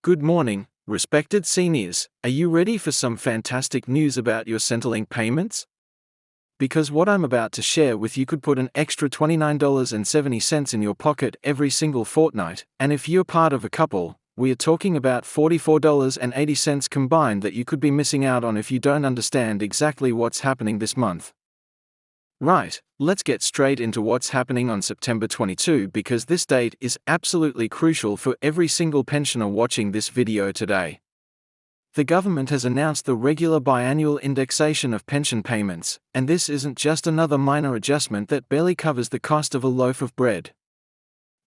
Good morning, respected seniors. Are you ready for some fantastic news about your Centrelink payments? Because what I'm about to share with you could put an extra $29.70 in your pocket every single fortnight, and if you're part of a couple, we are talking about $44.80 combined that you could be missing out on if you don't understand exactly what's happening this month. Right, let's get straight into what's happening on September 22 because this date is absolutely crucial for every single pensioner watching this video today. The government has announced the regular biannual indexation of pension payments, and this isn't just another minor adjustment that barely covers the cost of a loaf of bread.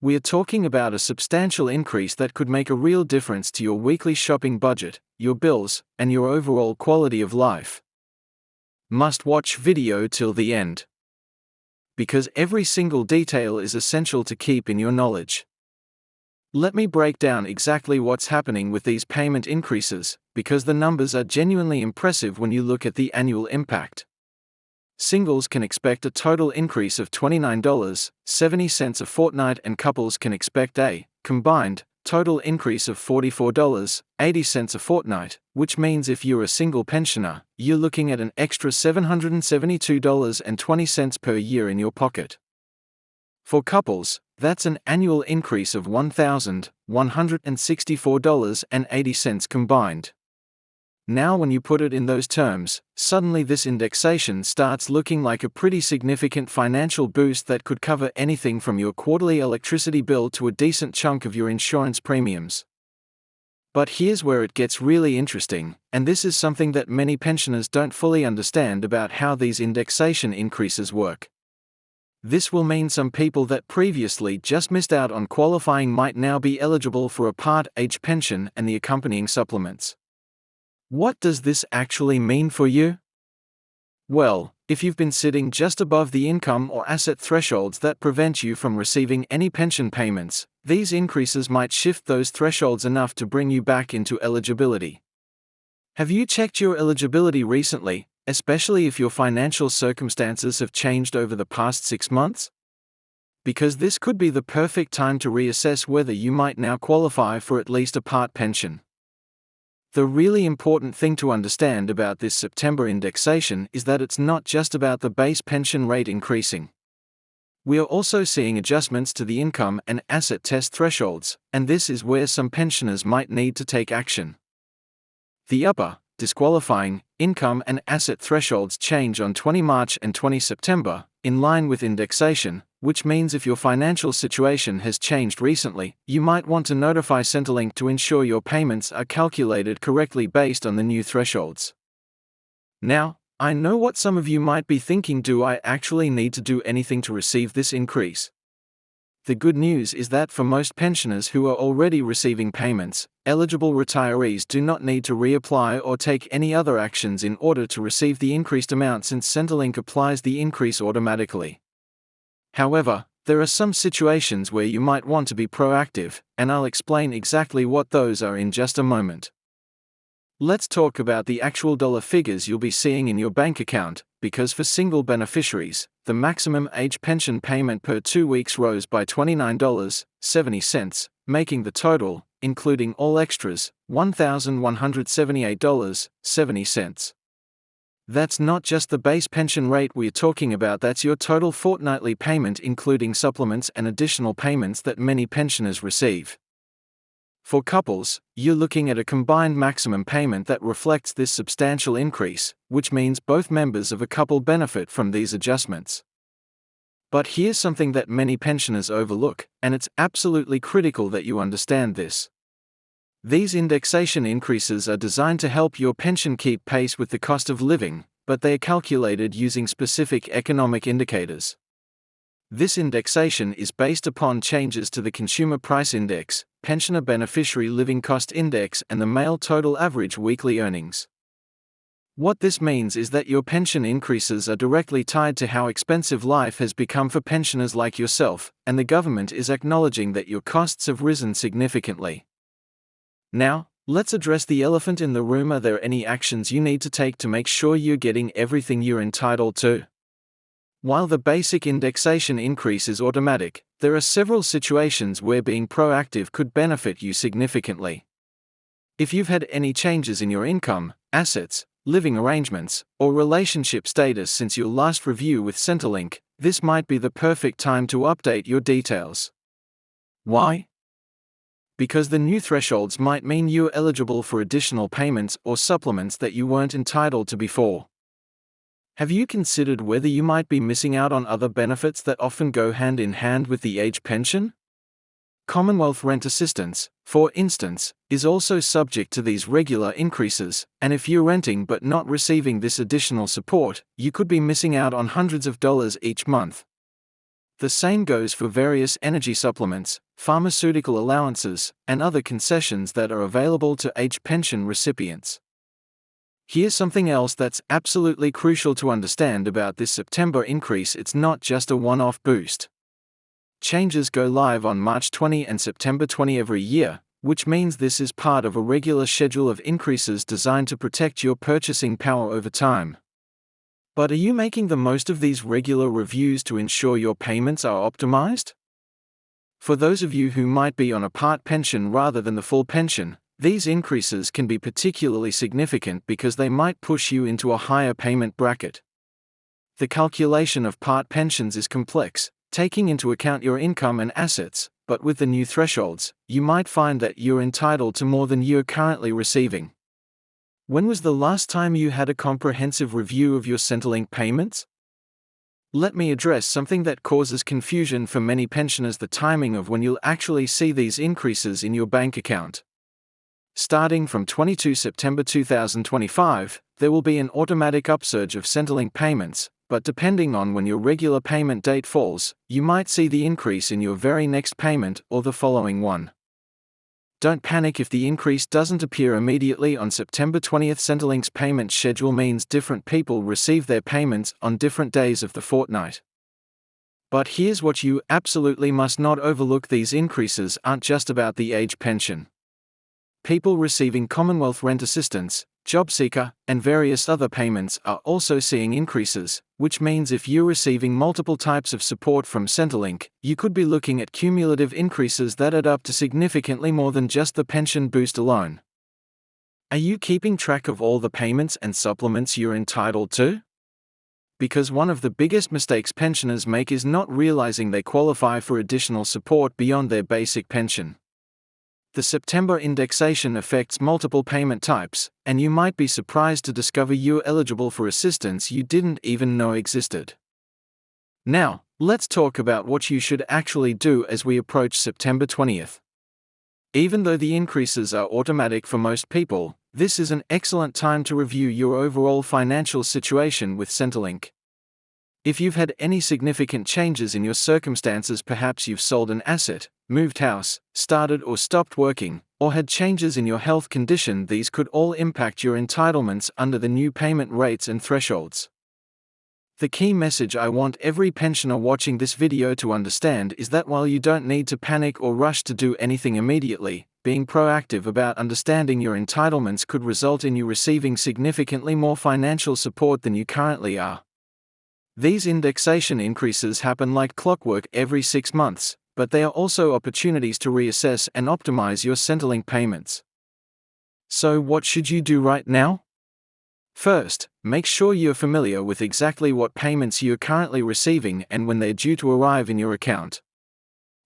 We are talking about a substantial increase that could make a real difference to your weekly shopping budget, your bills, and your overall quality of life. Must watch video till the end, because every single detail is essential to keep in your knowledge. Let me break down exactly what's happening with these payment increases, because the numbers are genuinely impressive when you look at the annual impact. Singles can expect a total increase of $29.70 a fortnight, and couples can expect a combined total increase of $44.80 a fortnight, which means if you're a single pensioner, you're looking at an extra $772.20 per year in your pocket. For couples, that's an annual increase of $1,164.80 combined. Now, when you put it in those terms, suddenly this indexation starts looking like a pretty significant financial boost that could cover anything from your quarterly electricity bill to a decent chunk of your insurance premiums. But here's where it gets really interesting, and this is something that many pensioners don't fully understand about how these indexation increases work. This will mean some people that previously just missed out on qualifying might now be eligible for a part-age pension and the accompanying supplements. What does this actually mean for you? Well, if you've been sitting just above the income or asset thresholds that prevent you from receiving any pension payments, these increases might shift those thresholds enough to bring you back into eligibility. Have you checked your eligibility recently, especially if your financial circumstances have changed over the past 6 months? Because this could be the perfect time to reassess whether you might now qualify for at least a part pension. The really important thing to understand about this September indexation is that it's not just about the base pension rate increasing. We are also seeing adjustments to the income and asset test thresholds, and this is where some pensioners might need to take action. The upper, disqualifying, income and asset thresholds change on 20 March and 20 September, in line with indexation, which means if your financial situation has changed recently, you might want to notify Centrelink to ensure your payments are calculated correctly based on the new thresholds. Now, I know what some of you might be thinking: do I actually need to do anything to receive this increase? The good news is that for most pensioners who are already receiving payments, eligible retirees do not need to reapply or take any other actions in order to receive the increased amount, since Centrelink applies the increase automatically. However, there are some situations where you might want to be proactive, and I'll explain exactly what those are in just a moment. Let's talk about the actual dollar figures you'll be seeing in your bank account, because for single beneficiaries, the maximum age pension payment per 2 weeks rose by $29.70, making the total, including all extras, $1,178.70. That's not just the base pension rate we're talking about, that's your total fortnightly payment including supplements and additional payments that many pensioners receive. For couples, you're looking at a combined maximum payment that reflects this substantial increase, which means both members of a couple benefit from these adjustments. But here's something that many pensioners overlook, and it's absolutely critical that you understand this. These indexation increases are designed to help your pension keep pace with the cost of living, but they are calculated using specific economic indicators. This indexation is based upon changes to the Consumer Price Index, Pensioner Beneficiary Living Cost Index, and the male total average weekly earnings. What this means is that your pension increases are directly tied to how expensive life has become for pensioners like yourself, and the government is acknowledging that your costs have risen significantly. Now, let's address the elephant in the room. Are there any actions you need to take to make sure you're getting everything you're entitled to? While the basic indexation increase is automatic, there are several situations where being proactive could benefit you significantly. If you've had any changes in your income, assets, living arrangements, or relationship status since your last review with Centrelink, this might be the perfect time to update your details. Why? Because the new thresholds might mean you're eligible for additional payments or supplements that you weren't entitled to before. Have you considered whether you might be missing out on other benefits that often go hand in hand with the age pension? Commonwealth rent assistance, for instance, is also subject to these regular increases, and if you're renting but not receiving this additional support, you could be missing out on hundreds of dollars each month. The same goes for various energy supplements, pharmaceutical allowances, and other concessions that are available to age pension recipients. Here's something else that's absolutely crucial to understand about this September increase: it's not just a one-off boost. Changes go live on March 20 and September 20 every year, which means this is part of a regular schedule of increases designed to protect your purchasing power over time. But are you making the most of these regular reviews to ensure your payments are optimized? For those of you who might be on a part pension rather than the full pension, these increases can be particularly significant because they might push you into a higher payment bracket. The calculation of part pensions is complex, taking into account your income and assets, but with the new thresholds, you might find that you're entitled to more than you're currently receiving. When was the last time you had a comprehensive review of your Centrelink payments? Let me address something that causes confusion for many pensioners: the timing of when you'll actually see these increases in your bank account. Starting from 22 September 2025, there will be an automatic upsurge of Centrelink payments, but depending on when your regular payment date falls, you might see the increase in your very next payment or the following one. Don't panic if the increase doesn't appear immediately on September 20th. Centrelink's payment schedule means different people receive their payments on different days of the fortnight. But here's what you absolutely must not overlook: these increases aren't just about the age pension. People receiving Commonwealth rent assistance, job seeker, and various other payments are also seeing increases, which means if you're receiving multiple types of support from Centrelink, you could be looking at cumulative increases that add up to significantly more than just the pension boost alone. Are you keeping track of all the payments and supplements you're entitled to? Because one of the biggest mistakes pensioners make is not realizing they qualify for additional support beyond their basic pension. The September indexation affects multiple payment types, and you might be surprised to discover you're eligible for assistance you didn't even know existed. Now, let's talk about what you should actually do as we approach September 20th. Even though the increases are automatic for most people, this is an excellent time to review your overall financial situation with Centrelink. If you've had any significant changes in your circumstances, perhaps you've sold an asset, moved house, started or stopped working, or had changes in your health condition, these could all impact your entitlements under the new payment rates and thresholds. The key message I want every pensioner watching this video to understand is that while you don't need to panic or rush to do anything immediately, being proactive about understanding your entitlements could result in you receiving significantly more financial support than you currently are. These indexation increases happen like clockwork every 6 months, but they are also opportunities to reassess and optimize your Centrelink payments. So what should you do right now? First, make sure you're familiar with exactly what payments you're currently receiving and when they're due to arrive in your account.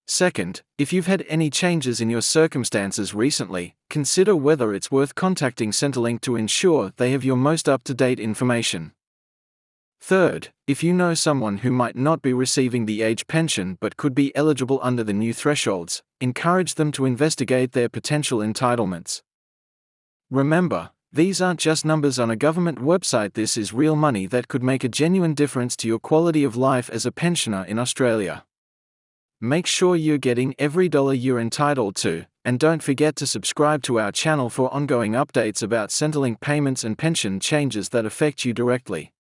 Second, if you've had any changes in your circumstances recently, consider whether it's worth contacting Centrelink to ensure they have your most up-to-date information. Third, if you know someone who might not be receiving the age pension but could be eligible under the new thresholds, encourage them to investigate their potential entitlements. Remember, these aren't just numbers on a government website. This is real money that could make a genuine difference to your quality of life as a pensioner in Australia. Make sure you're getting every dollar you're entitled to, and don't forget to subscribe to our channel for ongoing updates about Centrelink payments and pension changes that affect you directly.